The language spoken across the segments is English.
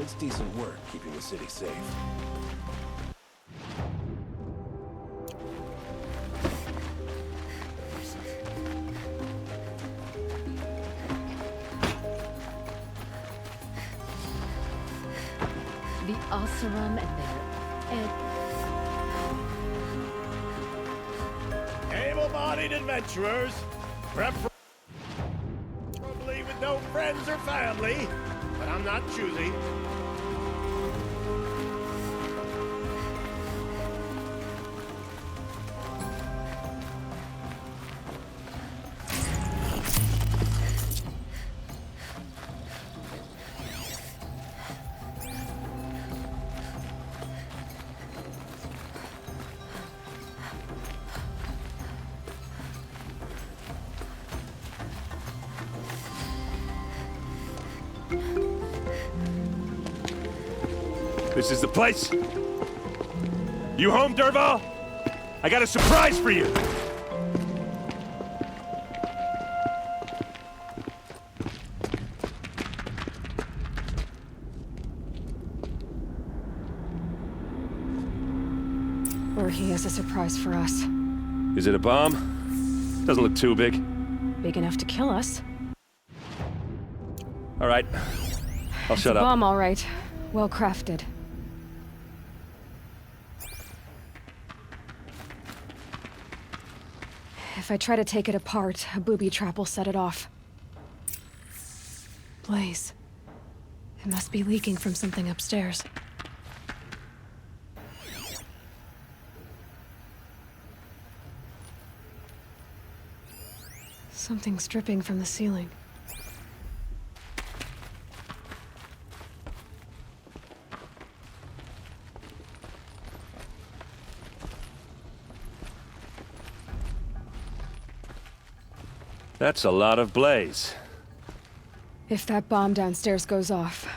it's decent work keeping the city safe. The Oseram and Able-bodied adventurers, preferably with no friends or family, but I'm not choosy. This is the place? You home, Dervahl? I got a surprise for you! Or he has a surprise for us. Is it a bomb? Doesn't look too big. Big enough to kill us. All right. I'll shut up. Bomb, all right. Well crafted. If I try to take it apart, a booby trap will set it off. Blaze. It must be leaking from something upstairs. Something's dripping from the ceiling. That's a lot of blaze. If that bomb downstairs goes off,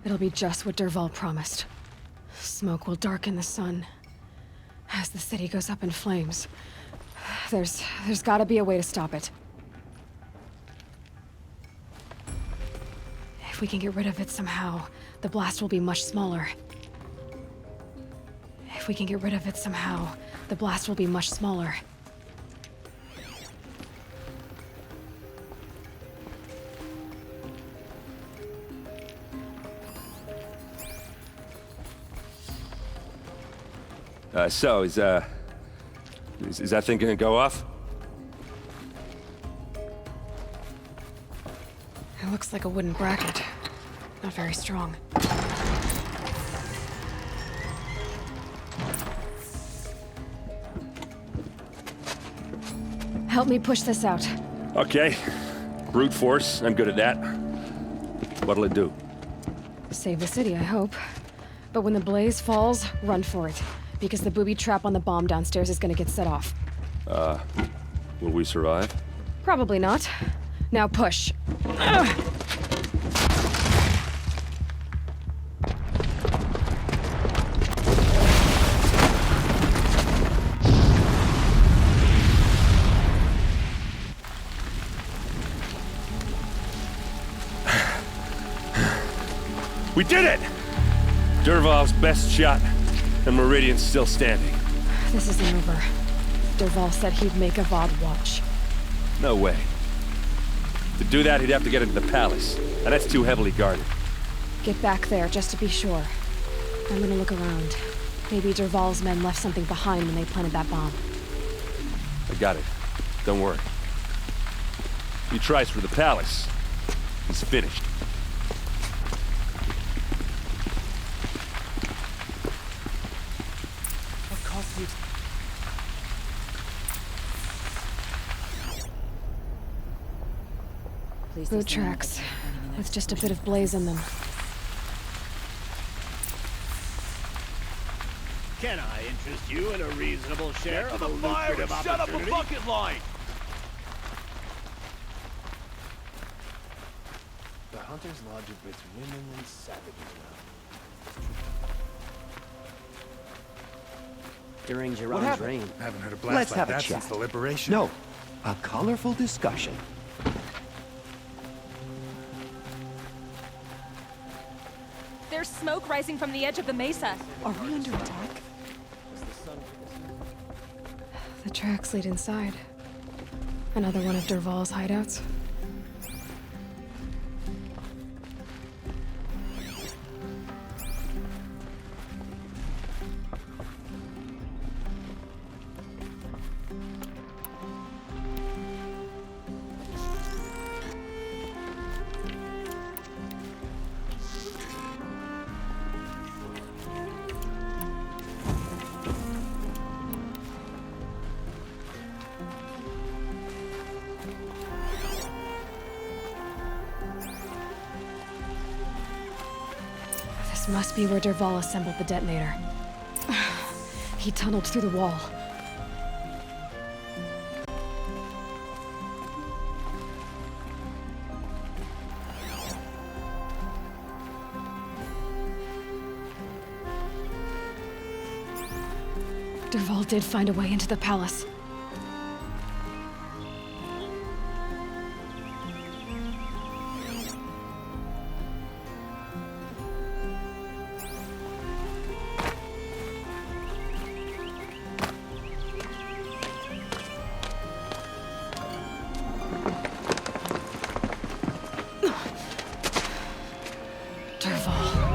it'll be just what Dervahl promised. Smoke will darken the sun. As the city goes up in flames, there's gotta be a way to stop it. If we can get rid of it somehow, the blast will be much smaller. If we can get rid of it somehow, the blast will be much smaller. Is that thing gonna go off? It looks like a wooden bracket. Not very strong. Help me push this out. Okay. Brute force, I'm good at that. What'll it do? Save the city, I hope. But when the blaze falls, run for it. Because the booby trap on the bomb downstairs is gonna get set off. Will we survive? Probably not. Now push. Ugh. We did it! Dervahl's best shot, and Meridian's still standing. This isn't over. Dervahl said he'd make a VOD watch. No way. To do that, he'd have to get into the palace, and that's too heavily guarded. Get back there, just to be sure. I'm gonna look around. Maybe Dervahl's men left something behind when they planted that bomb. I got it. Don't worry. He tries for the palace. He's finished. What caused you? Boot tracks, with just a bit of blaze in them. Can I interest you in a reasonable share of a lucrative opportunity? Shut up a bucket line! The Hunter's Lodge of its women and savages now. During Jiran's reign. I haven't heard a blast Let's like have a that chat. since the liberation. No, a colorful discussion. There's smoke rising from the edge of the mesa. Are we under attack? The tracks lead inside. Another one of Dervahl's hideouts. This must be where Dervahl assembled the detonator. He tunneled through the wall. Dervahl did find a way into the palace. Dervahl.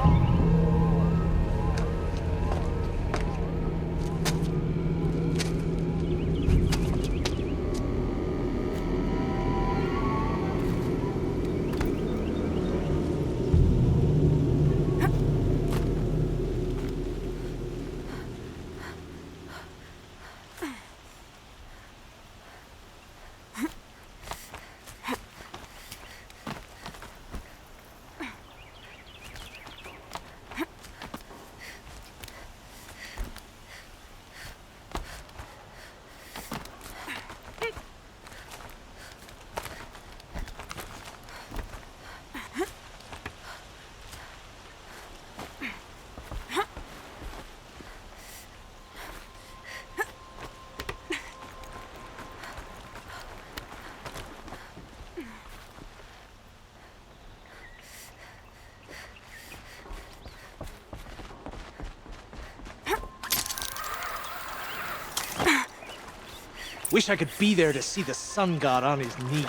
Wish I could be there to see the sun god on his knees.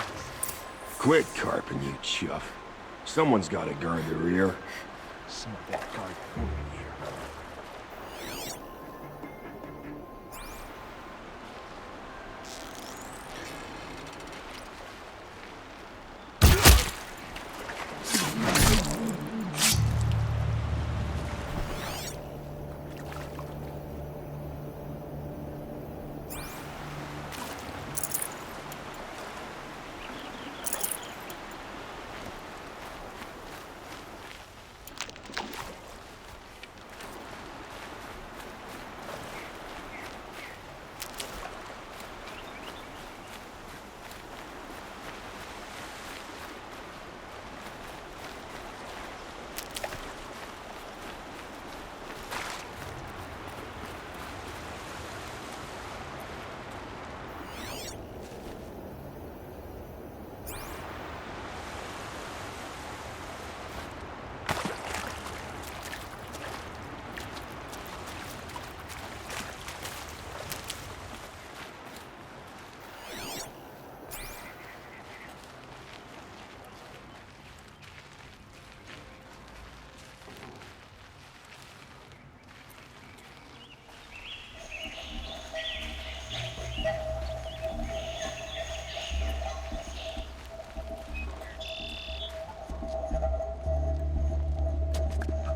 Quit carping, you chuff. Someone's gotta guard the rear. Some of that guard over here.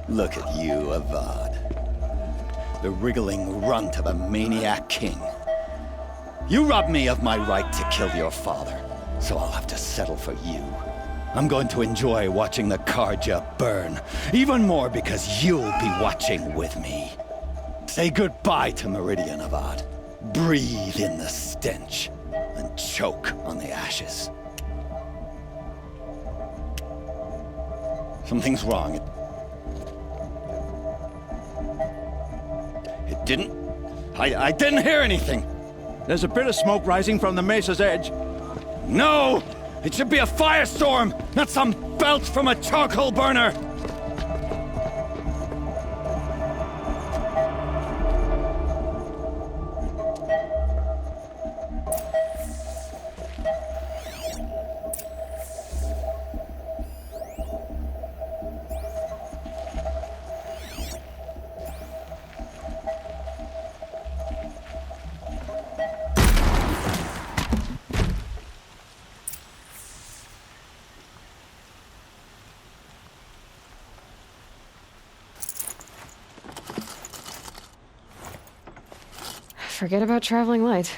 Look at you, Avad. The wriggling runt of a maniac king. You robbed me of my right to kill your father, so I'll have to settle for you. I'm going to enjoy watching the Karja burn, even more because you'll be watching with me. Say goodbye to Meridian, Avad. Breathe in the stench, and choke on the ashes. Something's wrong. It didn't... I didn't hear anything. There's a bit of smoke rising from the mesa's edge. No! It should be a firestorm, not some belch from a charcoal burner! Forget about traveling light.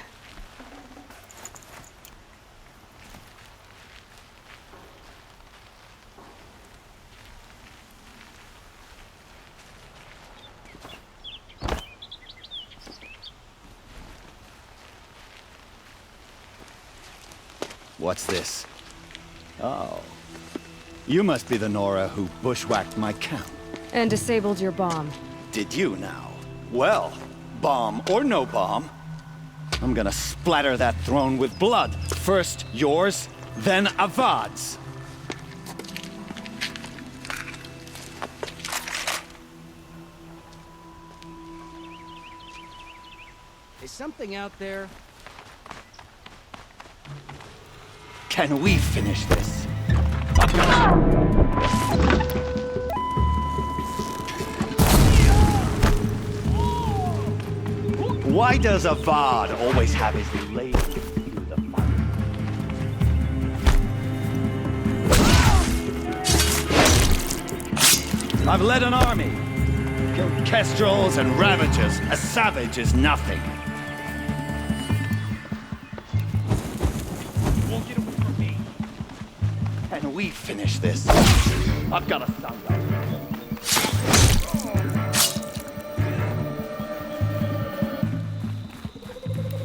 What's this? Oh. You must be the Nora who bushwhacked my camp. And disabled your bomb. Did you now? Well, bomb or no bomb, I'm gonna splatter that throne with blood. First yours, then Avad's. Is something out there? Can we finish this? Why does Avad always have his lady do the fighting? I've led an army. Killed kestrels and ravagers. A savage is nothing. Won't get away from me. Can we finish this? I've got a son.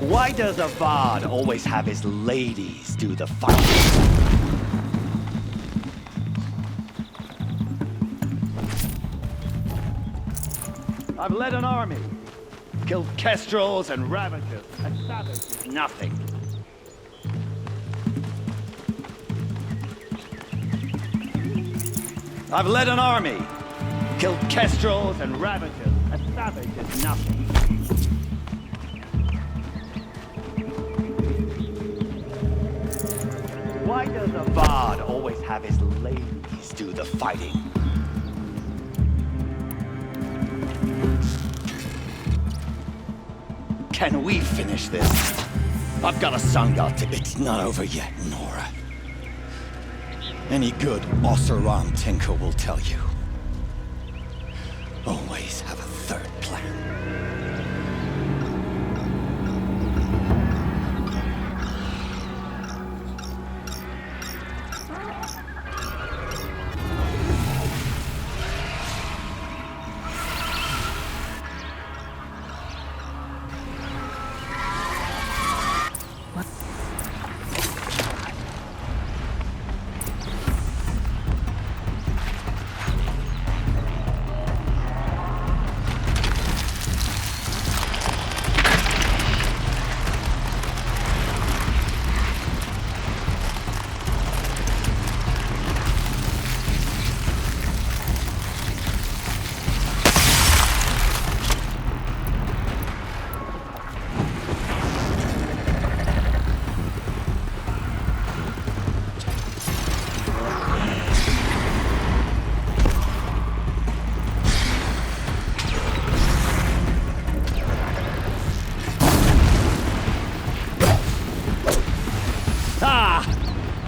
Why does Avad always have his ladies do the fighting? I've led an army. Killed kestrels and ravagers. A savage is nothing. I've led an army. Killed kestrels and ravagers. A savage is nothing. Why does Avad always have his ladies do the fighting? Can we finish this? I've got a sun god to... It's not over yet, Nora. Any good Oseram tinker will tell you. Always have a third plan.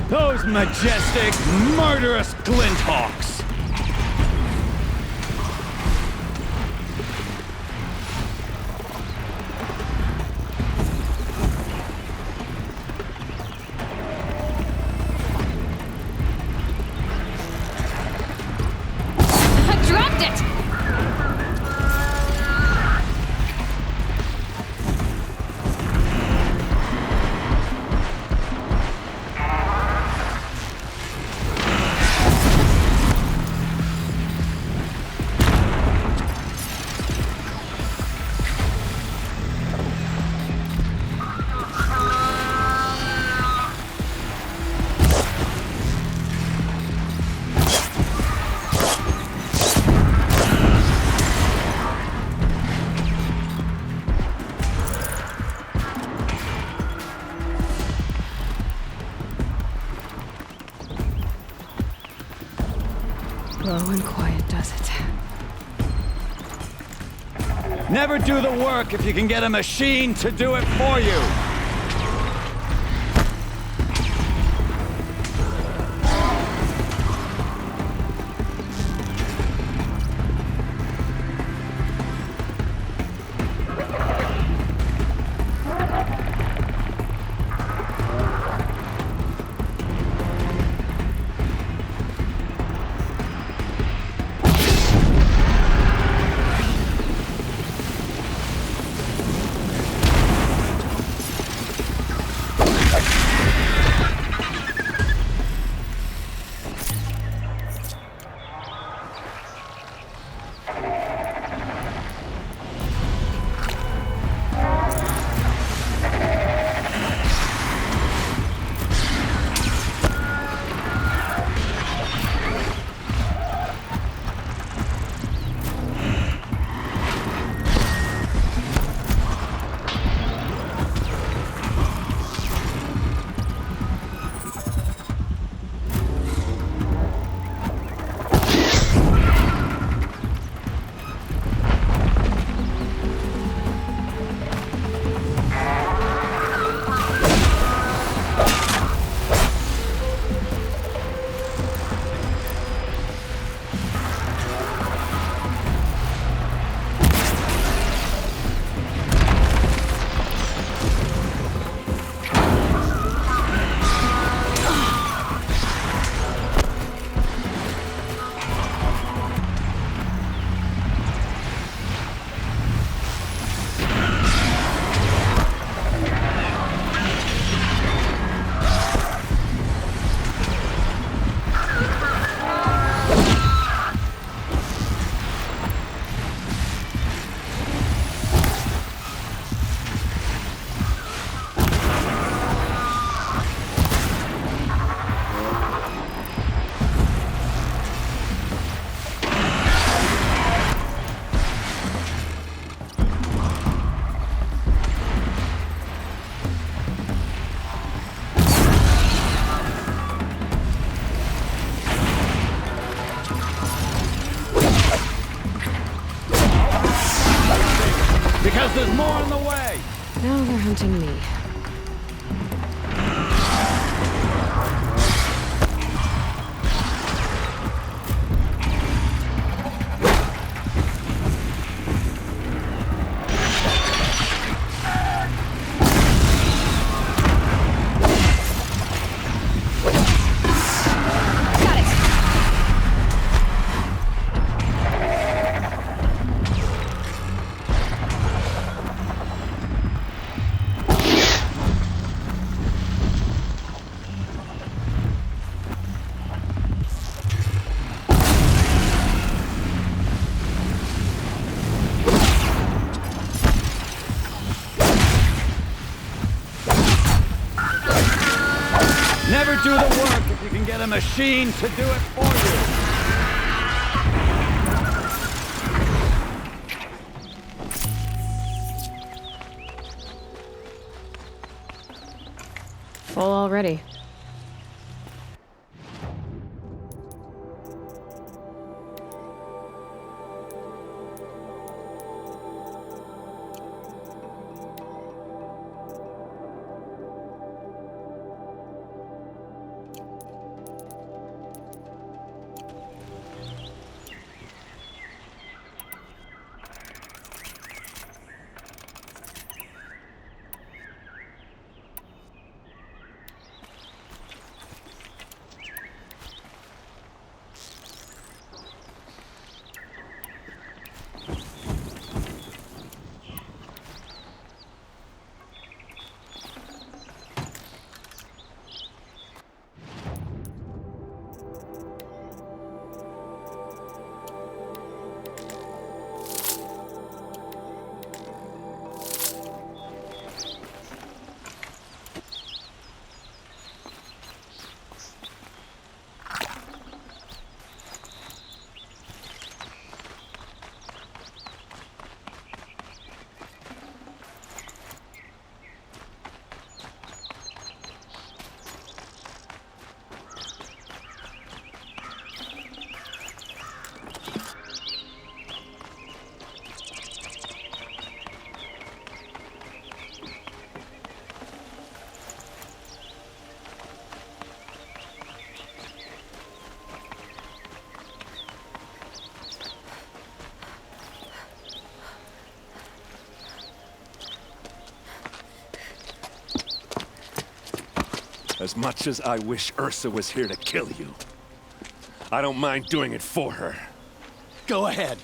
Those majestic, murderous glinthawks! I dropped it! Slow and quiet does it. Never do the work if you can get a machine to do it for you! Because there's more on the way! Now they're hunting me. Never do the work if you can get a machine to do it for you. Full already. As much as I wish Ursa was here to kill you, I don't mind doing it for her. Go ahead.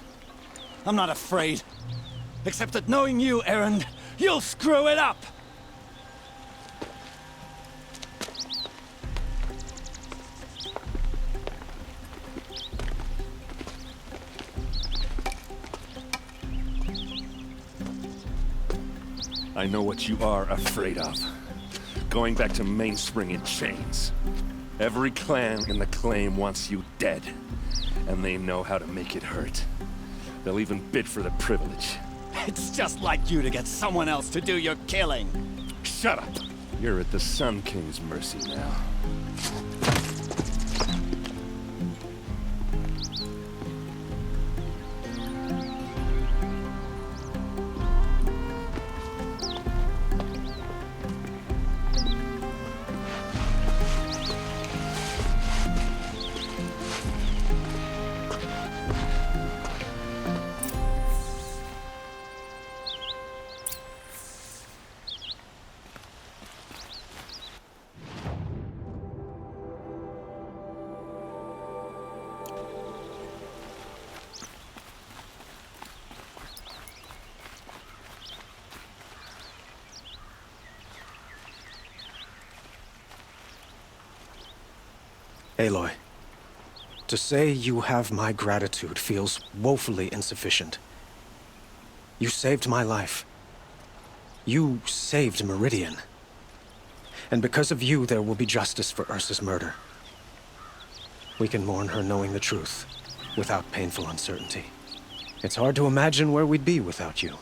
I'm not afraid. Except that knowing you, Erend, you'll screw it up! I know what you are afraid of. Going back to Mainspring in chains. Every clan in the claim wants you dead. And they know how to make it hurt. They'll even bid for the privilege. It's just like you to get someone else to do your killing. Shut up! You're at the Sun King's mercy now. Aloy, to say you have my gratitude feels woefully insufficient. You saved my life. You saved Meridian. And because of you, there will be justice for Ursa's murder. We can mourn her knowing the truth, without painful uncertainty. It's hard to imagine where we'd be without you.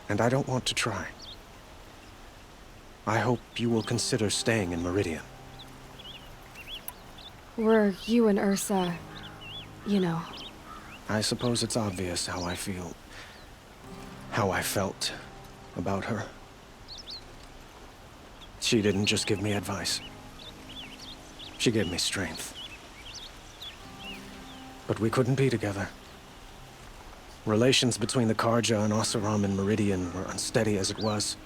And I don't want to try. I hope you will consider staying in Meridian. Were you and Ursa, you know... I suppose it's obvious how I feel. how I felt about her. She didn't just give me advice. She gave me strength. But we couldn't be together. Relations between the Karja and Oseram and Meridian were unsteady as it was.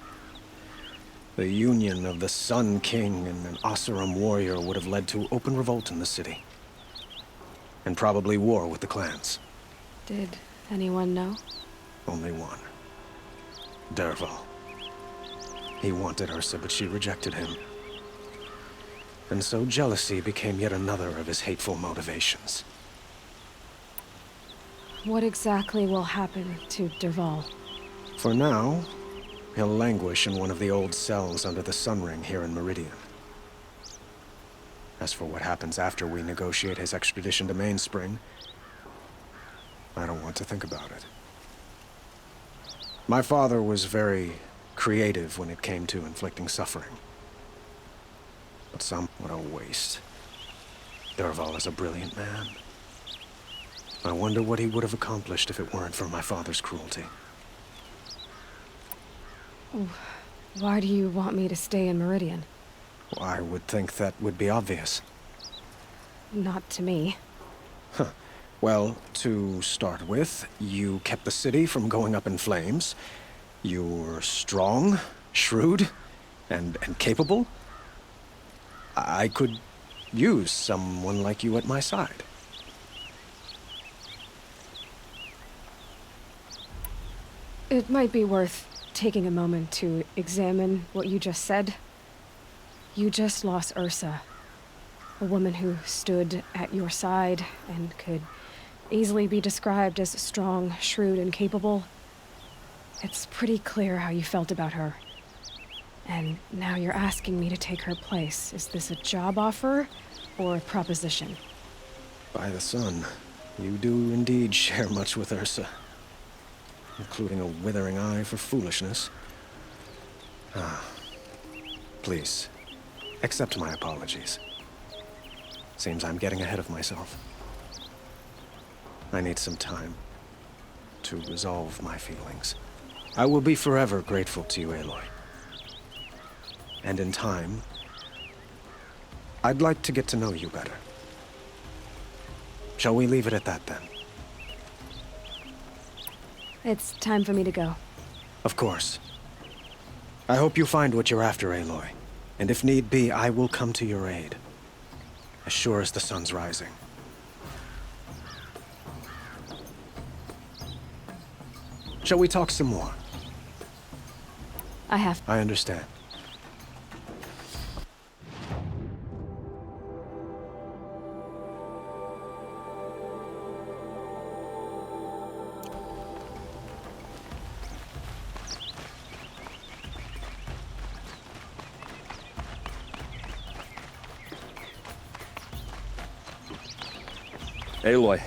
The union of the Sun King and an Oseram warrior would have led to open revolt in the city. And probably war with the clans. Did anyone know? Only one. Dervahl. He wanted Ursa, but she rejected him. And so jealousy became yet another of his hateful motivations. What exactly will happen to Dervahl? For now, he'll languish in one of the old cells under the Sun Ring here in Meridian. As for what happens after we negotiate his extradition to Mainspring, I don't want to think about it. My father was very creative when it came to inflicting suffering. But what a waste. Dervahl is a brilliant man. I wonder what he would have accomplished if it weren't for my father's cruelty. Why do you want me to stay in Meridian? I would think that would be obvious. Not to me. Well, to start with, you kept the city from going up in flames. You were strong, shrewd, and capable. I could use someone like you at my side. It might be worth taking a moment to examine what you just said. You just lost Ursa, a woman who stood at your side and could easily be described as strong, shrewd, and capable. It's pretty clear how you felt about her. And now you're asking me to take her place. Is this a job offer or a proposition? By the sun, you do indeed share much with Ursa. Including a withering eye for foolishness. Please, accept my apologies. Seems I'm getting ahead of myself. I need some time to resolve my feelings. I will be forever grateful to you, Aloy. And in time, I'd like to get to know you better. Shall we leave it at that, then? It's time for me to go. Of course. I hope you find what you're after, Aloy. And if need be, I will come to your aid. As sure as the sun's rising. Shall we talk some more? I understand. Aloy,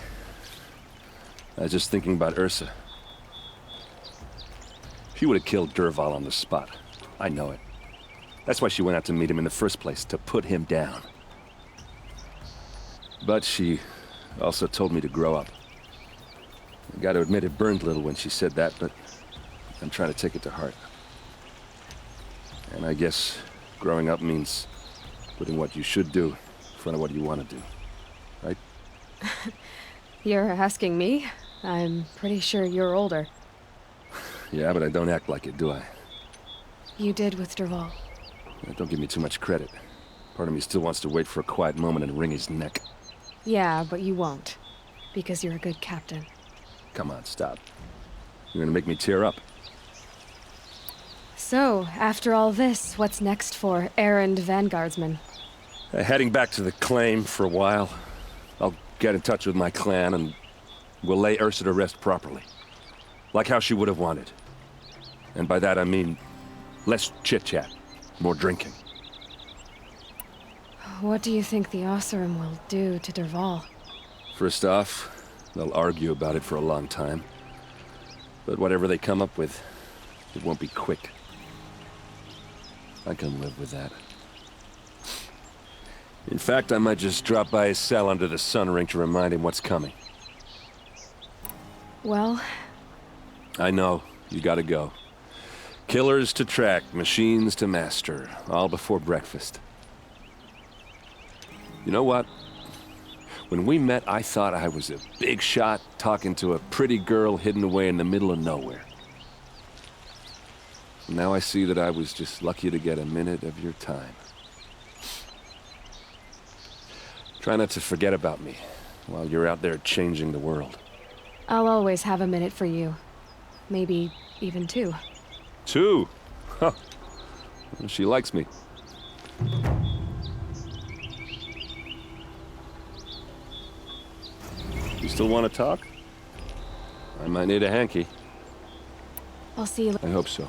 I was just thinking about Ursa. She would have killed Dervahl on the spot. I know it. That's why she went out to meet him in the first place, to put him down. But she also told me to grow up. I gotta admit it burned a little when she said that, but I'm trying to take it to heart. And I guess growing up means putting what you should do in front of what you want to do. Right? You're asking me? I'm pretty sure you're older. Yeah, but I don't act like it, do I? You did with Dervahl. Yeah, don't give me too much credit. Part of me still wants to wait for a quiet moment and wring his neck. Yeah, but you won't. Because you're a good captain. Come on, stop. You're gonna make me tear up. So, after all this, what's next for errand vanguardsman? Heading back to the claim for a while. I'll get in touch with my clan and we'll lay Ursa to rest properly. Like how she would have wanted. And by that I mean less chit-chat, more drinking. What do you think the Oseram will do to Dervahl? First off, they'll argue about it for a long time. But whatever they come up with, it won't be quick. I can live with that. In fact, I might just drop by his cell under the Sun Ring to remind him what's coming. Well... I know, You gotta go. Killers to track, machines to master, all before breakfast. You know what? When we met, I thought I was a big shot talking to a pretty girl hidden away in the middle of nowhere. Now I see that I was just lucky to get a minute of your time. Try not to forget about me while you're out there changing the world. I'll always have a minute for you. Maybe even two. 2? Huh. She likes me. You still want to talk? I might need a hanky. I'll see you. I hope so.